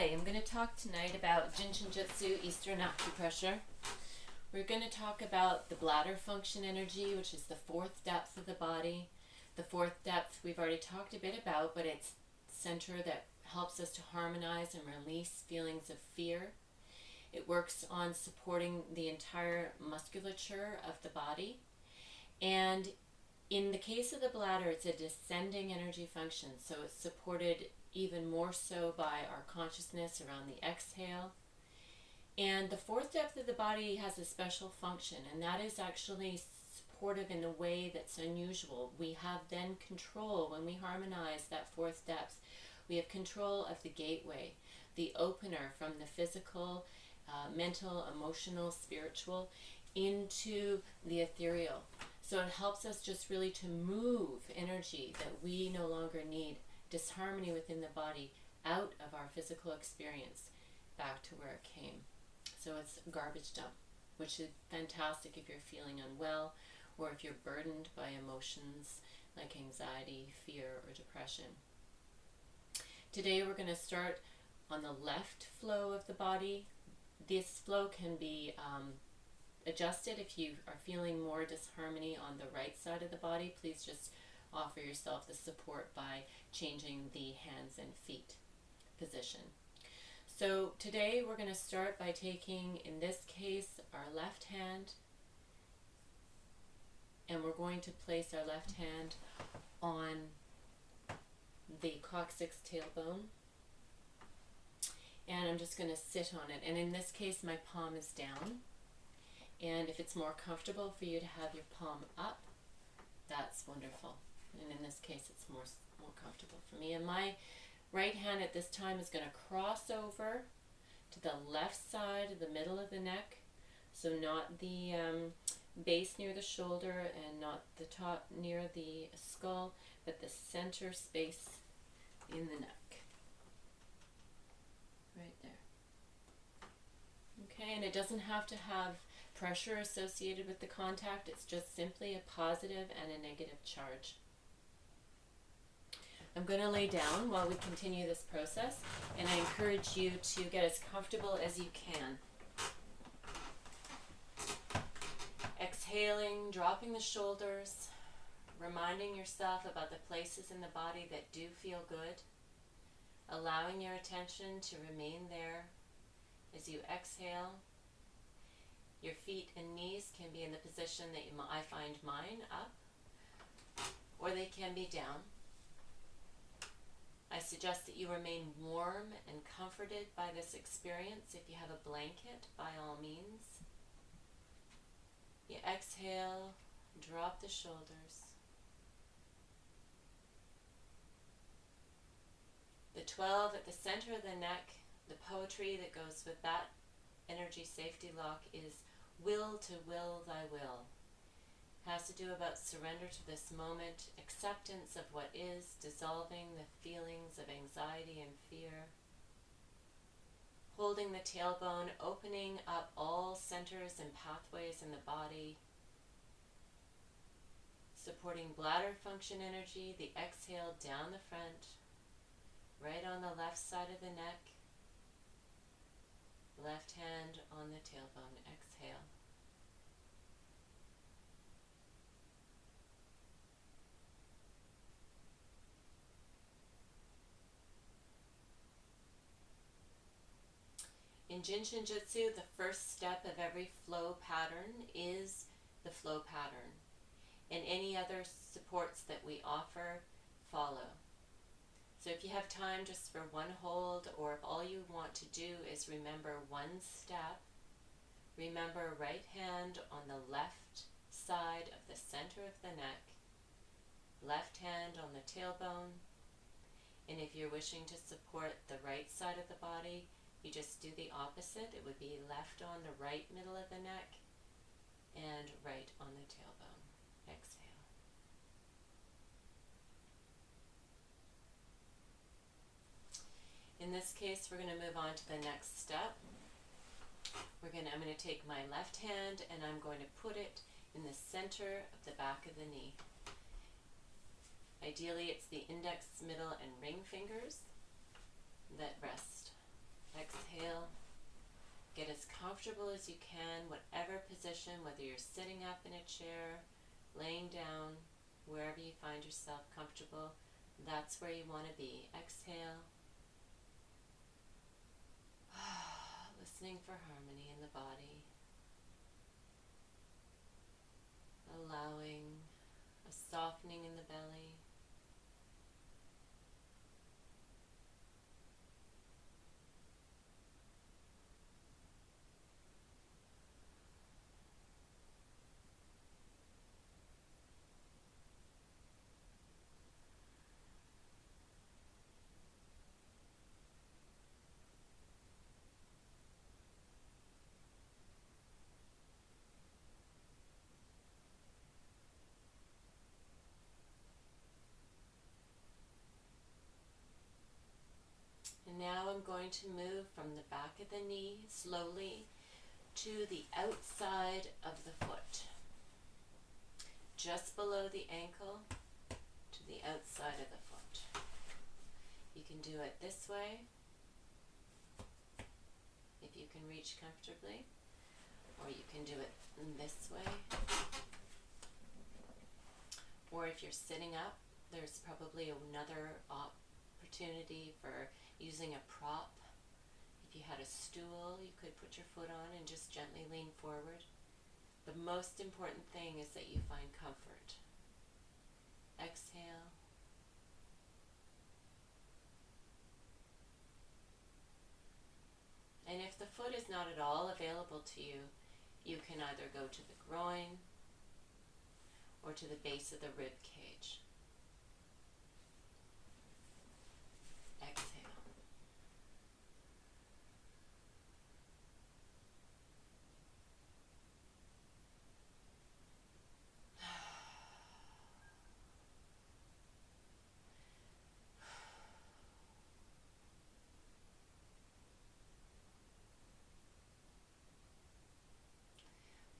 Hi, I'm going to talk tonight about Jin Shin Jyutsu, Eastern acupressure. We're going to talk about the bladder function energy, which is the fourth depth of the body. The fourth depth we've already talked a bit about, but it's center that helps us to harmonize and release feelings of fear. It works on supporting the entire musculature of the body. And in the case of the bladder, it's a descending energy function, so it's supported even more so by our consciousness around the exhale. And the fourth depth of the body has a special function, and that is actually supportive in a way that's unusual. We have then control, when we harmonize that fourth depth, we have control of the gateway, the opener from the physical, mental, emotional, spiritual, into the ethereal. So it helps us just really to move energy that we no longer need, disharmony within the body, out of our physical experience, back to where it came. So it's a garbage dump, which is fantastic if you're feeling unwell or if you're burdened by emotions like anxiety, fear, or depression. Today we're going to start on the left flow of the body. This flow can be adjusted if you are feeling more disharmony on the right side of the body. Please just offer yourself the support by changing the hands and feet position. So today we're going to start by taking, in this case, our left hand, and we're going to place our left hand on the coccyx tailbone, and I'm just going to sit on it. And in this case, my palm is down, and if it's more comfortable for you to have your palm up, that's wonderful. And in this case, it's more comfortable for me. And my right hand at this time is going to cross over to the left side of the middle of the neck. So not the base near the shoulder and not the top near the skull, but the center space in the neck. Right there. Okay, and it doesn't have to have pressure associated with the contact. It's just simply a positive and a negative charge. I'm going to lay down while we continue this process, and I encourage you to get as comfortable as you can. Exhaling, dropping the shoulders, reminding yourself about the places in the body that do feel good, allowing your attention to remain there as you exhale. Your feet and knees can be in the position that I find mine, up, or they can be down. I suggest that you remain warm and comforted by this experience. If you have a blanket, by all means. You exhale, drop the shoulders. The 12 at the center of the neck, the poetry that goes with that energy safety lock is will to will thy will. Has to do about surrender to this moment, acceptance of what is, dissolving the feelings of anxiety and fear. Holding the tailbone, opening up all centers and pathways in the body. Supporting bladder function energy, the exhale down the front, right on the left side of the neck. Left hand on the tailbone, exhale. In Jin Shin Jyutsu, the first step of every flow pattern is the flow pattern. And any other supports that we offer follow. So if you have time just for one hold, or if all you want to do is remember one step, remember right hand on the left side of the center of the neck, left hand on the tailbone, and if you're wishing to support the right side of the body, you just do the opposite. It would be left on the right middle of the neck and right on the tailbone. Exhale. In this case, we're going to move on to the next step. I'm going to take my left hand and I'm going to put it in the center of the back of the knee. Ideally, it's the index, middle, and ring fingers that rest. comfortable as you can, whatever position, whether you're sitting up in a chair, laying down, wherever you find yourself comfortable, that's where you want to be. Exhale. Listening for harmony in the body. Allowing a softening in the belly. And now I'm going to move from the back of the knee slowly to the outside of the foot. Just below the ankle to the outside of the foot. You can do it this way, if you can reach comfortably, or you can do it this way. Or if you're sitting up, there's probably another opportunity for using a prop. If you had a stool, you could put your foot on and just gently lean forward. The most important thing is that you find comfort. Exhale. And if the foot is not at all available to you, you can either go to the groin or to the base of the rib cage. Exhale.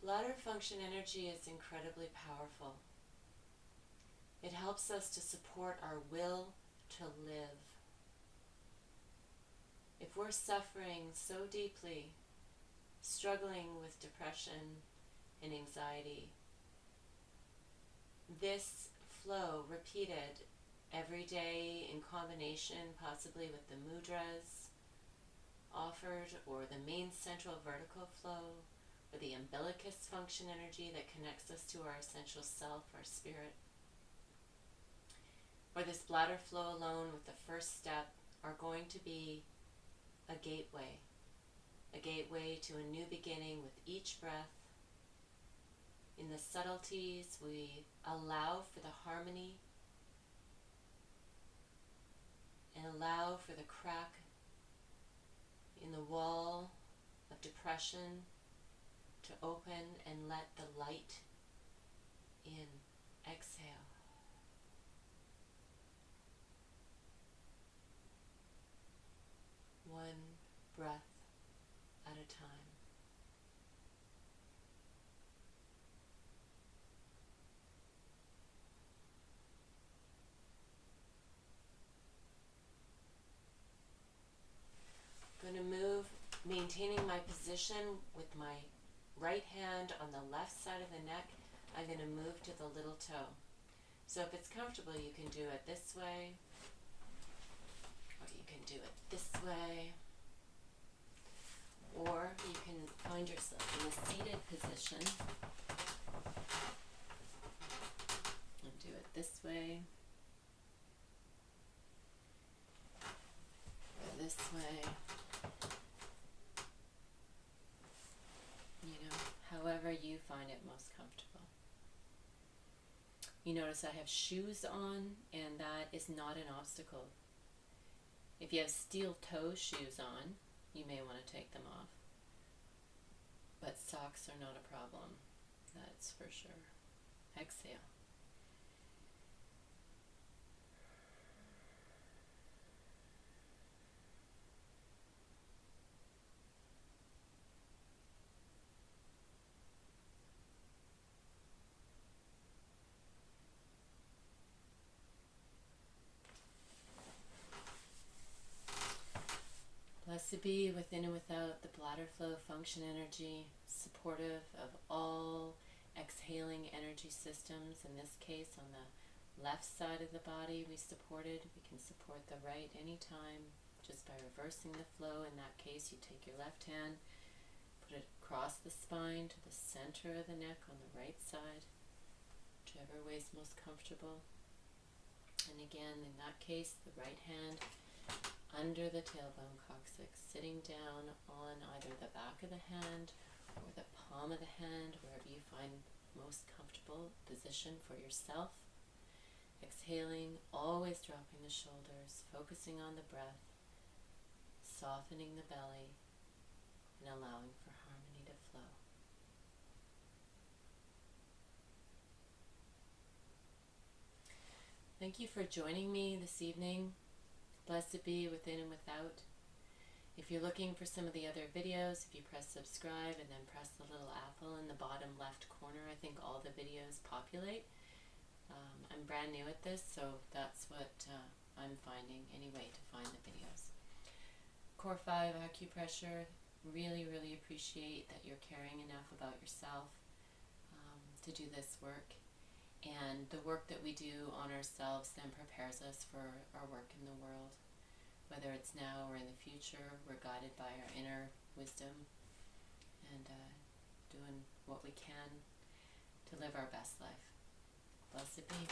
Bladder function energy is incredibly powerful. It helps us to support our will to live. If we're suffering so deeply, struggling with depression and anxiety, this flow repeated every day in combination possibly with the mudras offered, or the main central vertical flow, or the umbilicus function energy that connects us to our essential self, our spirit, or this bladder flow alone with the first step, are going to be a gateway to a new beginning with each breath. In the subtleties, we allow for the harmony and allow for the crack in the wall of depression to open and let the light in. Exhale. One breath at a time. I'm going to move, maintaining my position with my right hand on the left side of the neck. I'm going to move to the little toe. So if it's comfortable, you can do it this way, or you can do it this way, or you can find yourself in a seated position and do it this way, or this way. However you find it most comfortable. You notice I have shoes on, and that is not an obstacle. If you have steel toe shoes on, you may want to take them off. But socks are not a problem, that's for sure. Exhale. Blessed be within and without the bladder flow function energy, supportive of all exhaling energy systems. In this case, on the left side of the body we supported. We can support the right anytime just by reversing the flow. In that case, you take your left hand, put it across the spine to the center of the neck on the right side, whichever way is most comfortable. And again, in that case, the right hand under the tailbone coccyx, sitting down on either the back of the hand or the palm of the hand, wherever you find most comfortable position for yourself. Exhaling, always dropping the shoulders, focusing on the breath, softening the belly, and allowing for harmony to flow. Thank you for joining me this evening. Blessed be within and without. If you're looking for some of the other videos, if you press subscribe and then press the little apple in the bottom left corner, I think all the videos populate. I'm brand new at this, so that's what I'm finding anyway, to find the videos. Core 5 acupressure. Really, really appreciate that you're caring enough about yourself to do this work. And the work that we do on ourselves then prepares us for our work in the world. Whether it's now or in the future, we're guided by our inner wisdom and doing what we can to live our best life. Blessed be.